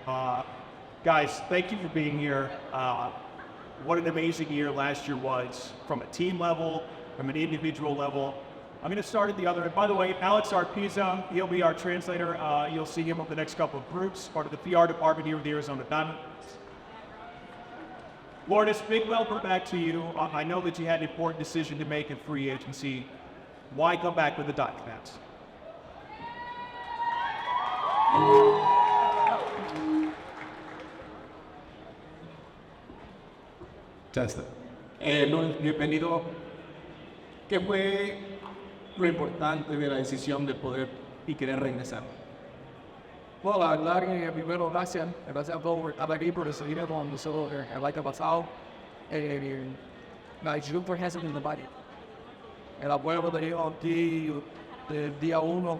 Guys, thank you for being here. What an amazing year last year was, from a team level, from an individual level. I'm going to start at the other end. By the way, Alex Arpiza, he'll be our translator. You'll see him over the next couple of groups, part of the PR department here with the Arizona Diamondbacks. Lourdes, big welcome back to you. I know that you had an important decision to make in free agency. Why come back with the Diamondbacks? Bienvenido. ¿Qué fue lo importante de la decisión de poder y querer regresar? Well, primero gracias por estar aquí, por recibir con nosotros el año pasado. La decisión fue esa en el barrio. El abuelo de ellos aquí, del día uno,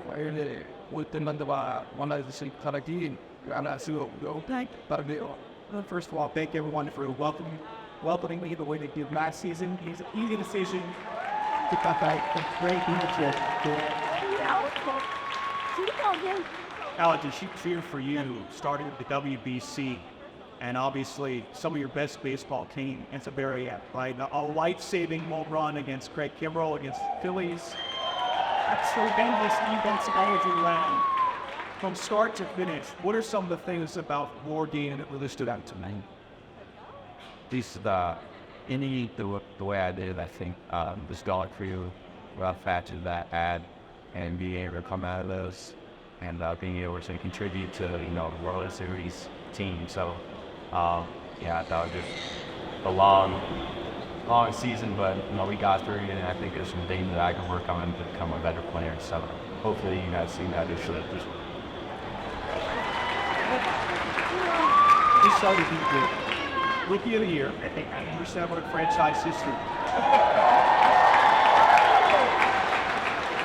usted va a estar aquí, para su para First of all, thank everyone for welcoming me the way they did last season. It's an easy decision to cut back. Great leadership. Alek, did she cheer for you starting with the WBC and obviously some of your best baseball team in Siberia, right? A life-saving home run against Craig Kimbrell against the Phillies. That's tremendous defensive energy round. From start to finish, what are some of the things about Lourdes that really stood out to me? Just the way I did, I think, was going through rough patches that I had and being able to come out of those and being able to contribute to, the World Series team. So, I thought it was just a long season, but, we got through it, and I think there's some things that I can work on to become a better player. So, hopefully you guys see that this year. You started to be good. Rookie of the year, I think 90% of franchise history.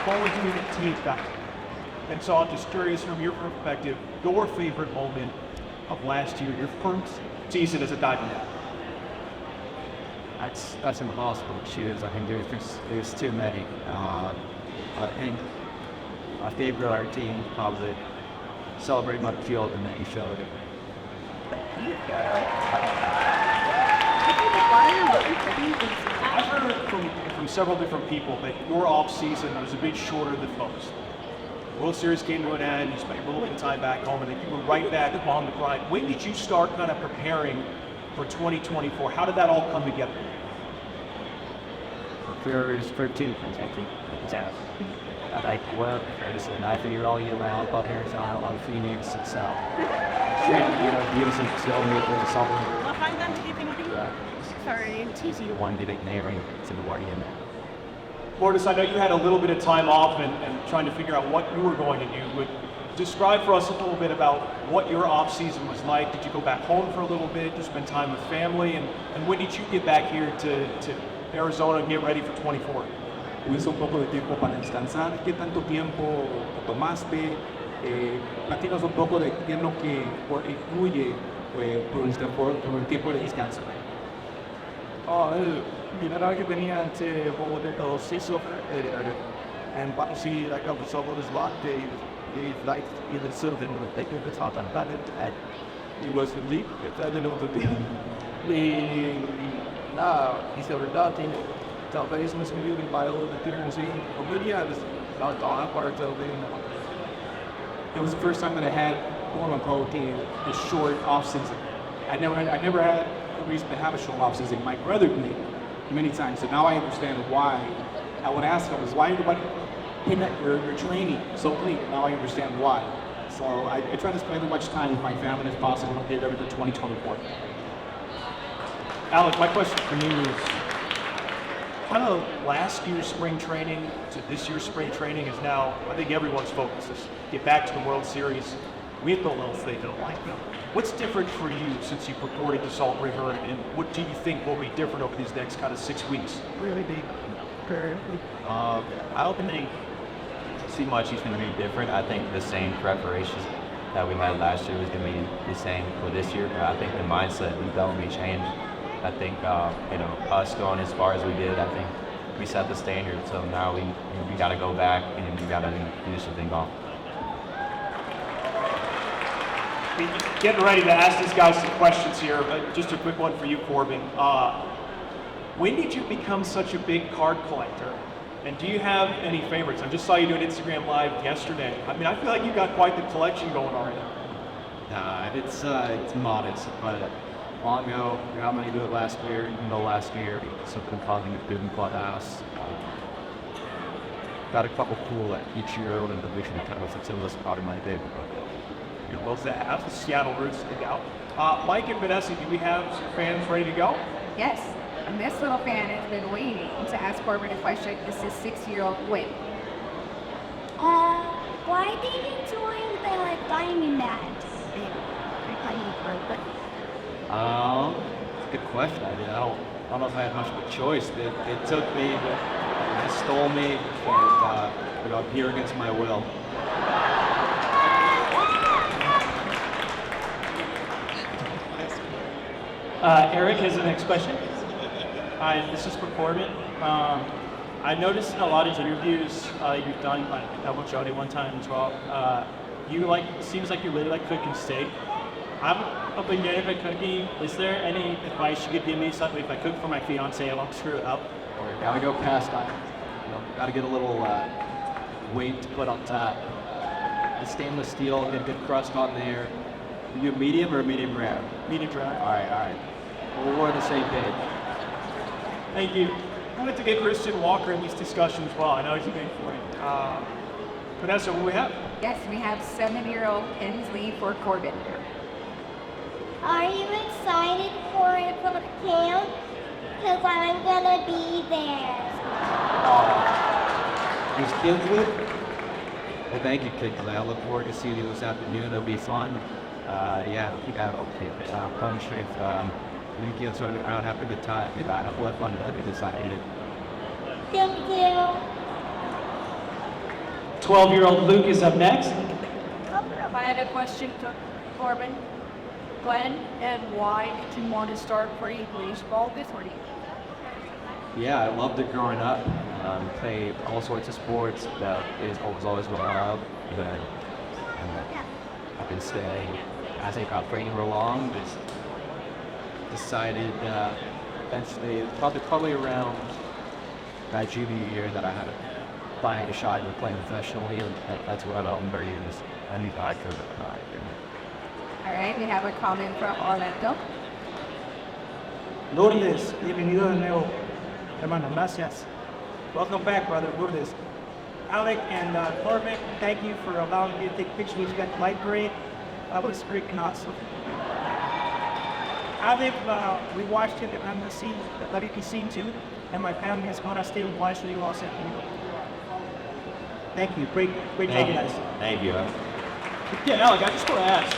What was you the team back? And so I'm just curious from your perspective, your favorite moment of last year, your first season as a Diamondback. That's impossible to choose. I think there's too many. I think my favorite of our team probably celebrating my field and making sure that I've heard from several different people that your off-season was a bit shorter than most. World Series came to an end, you spent a little bit of time back home, and then you were right back on the grind. When did you start kind of preparing for 2024? How did that all come together? February 13th, I figured all year round up here in Arizona, Phoenix, and South. Give some something. Sorry, it's easy to one big neighboring to the Guardian. Lourdes, I know you had a little bit of time off and trying to figure out what you were going to do, but describe for us a little bit about what your off-season was like. Did you go back home for a little bit to spend time with family? And when did you get back here to Arizona and get ready for 24? ¿Tuviste un poco de tiempo para descansar? ¿Qué tanto tiempo tomaste? Platícanos un poco de qué es lo que incluye por el tiempo de descanso. Mira que tenía poco de todo eso, and see like I was over this lot day, like either something that they could talk about it, and it was the league. I didn't know what to do. He's over nothing. Talvez nos viu em bairro de Tiranzi, obrigado. Nós estamos part of It was the first time that I had quote-unquote a short off-season. I never had a reason to have a short off-season. My brother did many times, so now I understand why. I would ask him, why everybody you're training so late? Now I understand why. So I try to spend as much time with my family as possible to get everything 2024. Alek, my question for you is, kind of last year's spring training to this year's spring training is now, I think everyone's focus is get back to the World Series. We have no else they don't like them. What's different for you since you reported to Salt River, and what do you think will be different over these next kind of 6 weeks? Really big. I don't think see much is going to be different. I think the same preparation that we had last year was going to be the same for this year. I think the mindset will definitely change. I think us going as far as we did, I think we set the standard. So now we got to go back and we got to do something off. Getting ready to ask these guys some questions here. Just a quick one for you, Corbin. When did you become such a big card collector? And do you have any favorites? I just saw you do an Instagram Live yesterday. I mean, I feel like you got quite the collection going on. It's modest, but long ago, I'm going to do it last year, something causing a boom clubhouse. Got a couple cool each year in the division titles, it's in this part of my day. Well, the Seattle roots stick out. Mike and Vanessa, do we have some fans ready to go? Yes, and this little fan has been waiting to ask Corbin a question. This is 6-year-old Win. Why did you join the Diamondbacks? Good question. I don't know if I had much of a choice. They took me, they stole me, and I'm here against my will. Eric has the next question. Hi, this is for Corbin. I noticed in a lot of interviews you've done, like Elbow Jody one time as well, it seems like you really like cooking steak. I'm a beginner at cooking. Is there any advice you could give me if I cook for my fiance, I won't screw it up? Gotta go cast iron. Gotta get a little weight to put on top. The stainless steel, get a good crust on there. You do medium or medium rare? Medium dry. All right. Well, we're on the same page. Thank you. I wanted to get Christian Walker in these discussions as well. I know he's a big for it. Vanessa, what do we have? Yes, we have 7-year-old Hensley for Corbin. Are you excited for camp? Because I'm gonna be there. These kids with? Well, thank you, kid. I look forward to seeing you this afternoon. It'll be fun. Punch if you kids are around, have a good time. I'll have fun to decide. Thank you. 12-year-old Luke is up next. I had a question to Corbin. When and why did you want to start playing baseball this morning? Yeah, I loved it growing up. Played all sorts of sports. That was always what I loved. I've been staying. As I got training along, just decided eventually, probably around my junior year, that I had to find a shot at playing professionally, and that's what I'm very used. I knew I could. All right, we have a comment from Orlando. Lourdes, bienvenido de nuevo, hermano, gracias. Welcome back, brother, Lourdes. Alek and Corbin, thank you for allowing me to take pictures with you guys. Light parade, that was freaking awesome. Alek, we watched it on the scene, the WP scene too, and my family has gone on stay and watched you all set. Thank you, great day, guys. Thank you. Yeah, Alek, I just want to ask,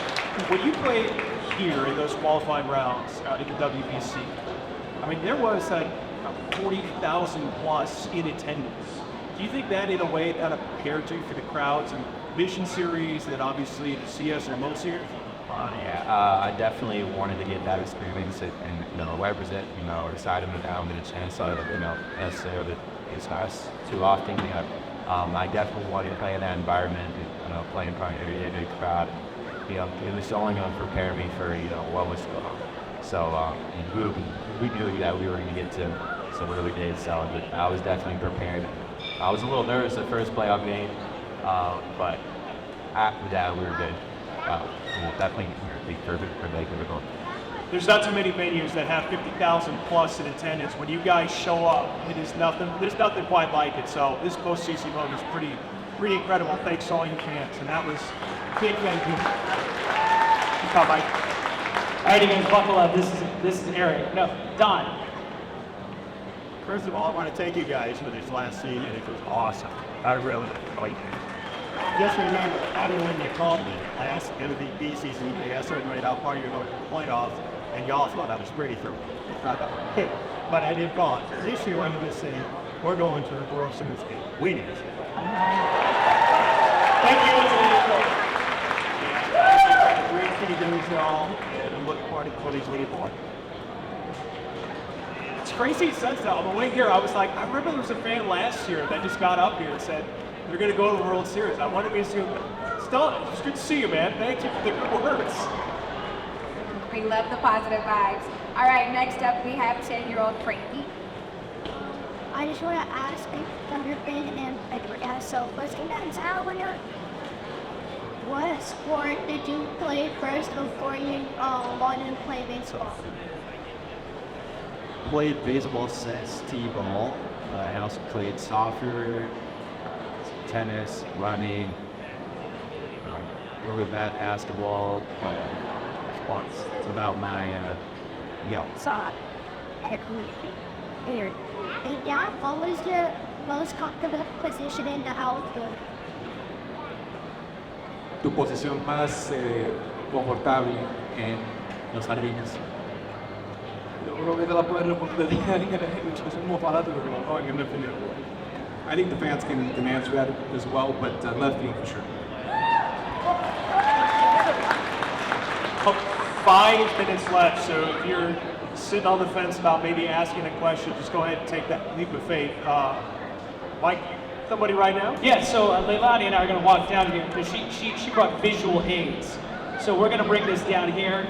when you played here in those qualifying rounds in the WBC, I mean, there was like 40,000 plus in attendance. Do you think that in a way that prepared you for the crowds and Mission Series that obviously the CS and World Series? I definitely wanted to get that experience and represent our side of the down, get a chance to necessarily discuss too often. I definitely wanted to play in that environment, play in front of a big crowd. It was only going to prepare me for what was going on. So we knew that we were going to get to some early days, so I was definitely prepared. I was a little nervous the first playoff game, but after that we were good. We'll definitely be perfect for making it. There's not too many venues that have 50,000 plus in attendance. When you guys show up, there's nothing quite like it. So this postseason vote is pretty incredible. Thanks to all you fans, and that was big thank you. Bye bye. All right, you guys, buckle up. This is Eric. No, Don. First of all, I want to thank you guys for this last season. It was awesome. I really enjoyed it. Just remember, I don't know when they called me. I asked them to be BCC. They asked everybody how far you're going to the playoffs, and y'all thought I was pretty through. But I did call it. This year, I'm going to say, we're going to the World Series game. Winning. Thank you. Great thing to do, y'all, and I'm looking forward to these leaderboard. It's crazy sense though. On the way here, I was like, I remember there was a fan last year that just got up here and said, They're going to go to the World Series. I wanted me to see them. Stella, it's good to see you, man. Thank you for the good words. We love the positive vibes. All right, next up we have 10-year-old Frankie. I just want to ask you from your opinion and so let's get back to Salvador. What sport did you play first before you wanted to play baseball? Played baseball since T-ball. I also played soccer, tennis, running, really bad basketball. It's about my Soccer. Here. And yeah, what was your most comfortable position in the outfield? Tu posición más confortable en los jardines. Yo creo que te la puedes responder es muy barato, pero no, en mi opinión. I think the fans can answer that as well, but left field for sure. 5 minutes left, so if you're sitting on the fence about maybe asking a question, just go ahead and take that leap of faith. Mike, somebody right now? Yeah, so Leilani and I are going to walk down here because she brought visual aids. So we're going to bring this down here.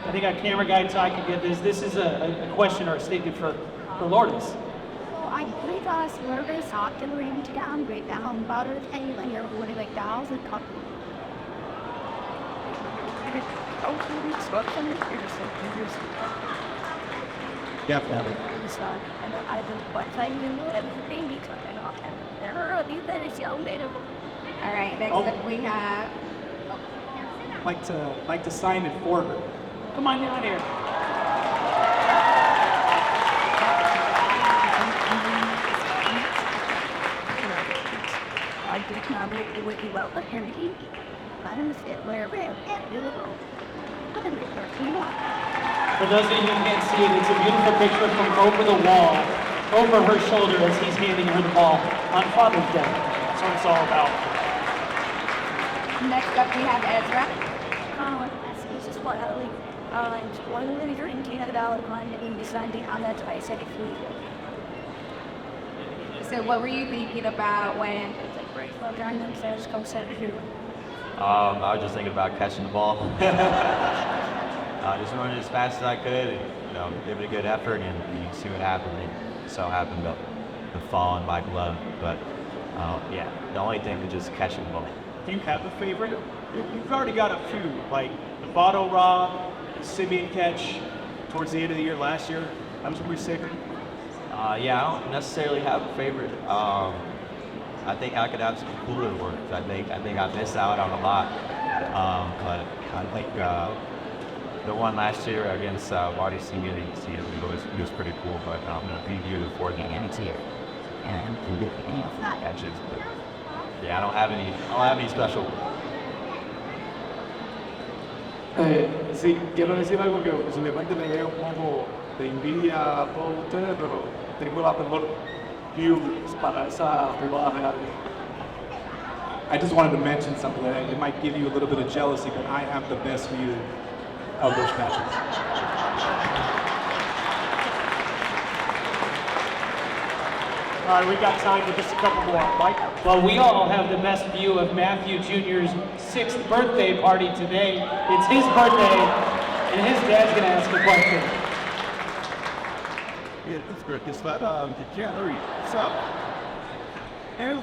I think our camera guy, Ty, can get this. This is a question or a statement for Lourdes. Well, I believe we're going to talk to the ring to downgrade down about it and you're winning like $1,000. Definitely. All right, next up we have Like to sign it for her. Come on down here. I did not make the way well, but here he I understand where For those of you who can't see it, it's a beautiful picture from over the wall, over her shoulder as he's handing her the ball on Father's Day. That's what it's all about. next up we have Ezra. So what were you thinking about when I was just thinking about catching the ball. Just running as fast as I could, and, give it a good effort, and you see what happened. It so happened to fall in my glove, but yeah, the only thing was just catching the ball. Do you have a favorite? You've already got a few, like the bottle rob, the Simeon catch towards the end of the year last year. That was pretty sacred. Yeah, I don't necessarily have a favorite. I think I could have some cooler work. I think I missed out on a lot, but I think the one last year against Marty Simeon, it was pretty cool. But being here before the here and catches. But yeah, I don't have any special. Sí, quiero decir algo que posiblemente me llegue un poco de envidia a todos ustedes, pero tengo la mejor view para esa jugada real. I just wanted to mention something that it might give you a little bit of jealousy, but I have the best view of those catches. All right, we got time for just a couple more. Mike? Well, we all have the best view of Matthew Jr.'s 6th birthday party today. It's his birthday, and his dad's going to ask a question. Yeah, that's great. It's that January. So,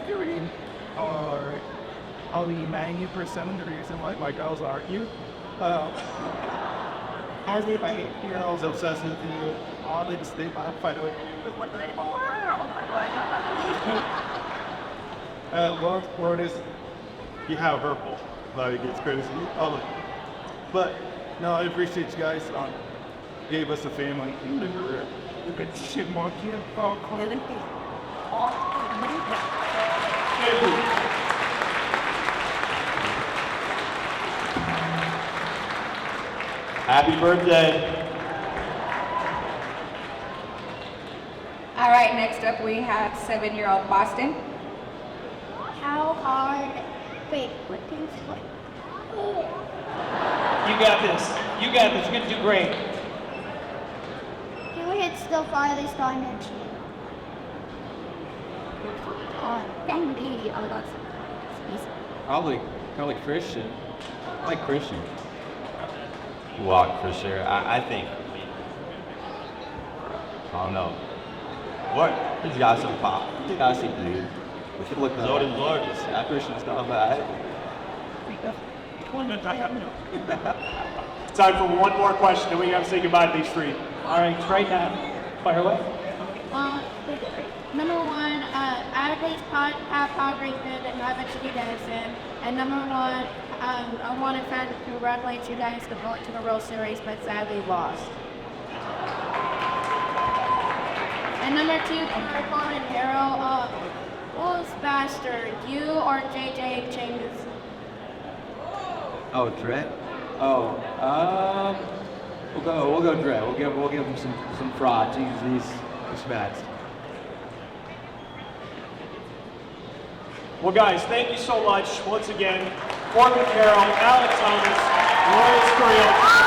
during all the 90% of the reason why my girls argue, as if my girls obsessed with you, all they just they fight with what they Lourdes, you have purple. Like it's crazy. But no, I appreciate you guys. Gave us a family. Look at shit, monkey. Happy birthday! All right, next up we have 7-year-old Boston. How hard? Wait, what do you say? You got this. You got this. You're going to do great. Can we hit still farthest dimension? Bendy, that's Probably Christian. I like Christian. Walk for sure. I think. I don't know. What? He's got some pop. He got some dude. We should look at So does Lourdes. Yeah, Christian's not bad. Time for one more question, and we have to say goodbye to these three. All right, right now, fire away. number one, athletes have power rated and I bet you guys in. And number one, I wanted to congratulate you guys going to the World Series, but sadly lost. And number two, for Corbin Harrell, who's faster, you or JJ Changes? Oh, Dre? Oh, we'll go Dre. We'll give him some fraud. He's fast. Well, guys, thank you so much once again. Corbin Carroll, Alek Thomas, Lourdes Carrillo.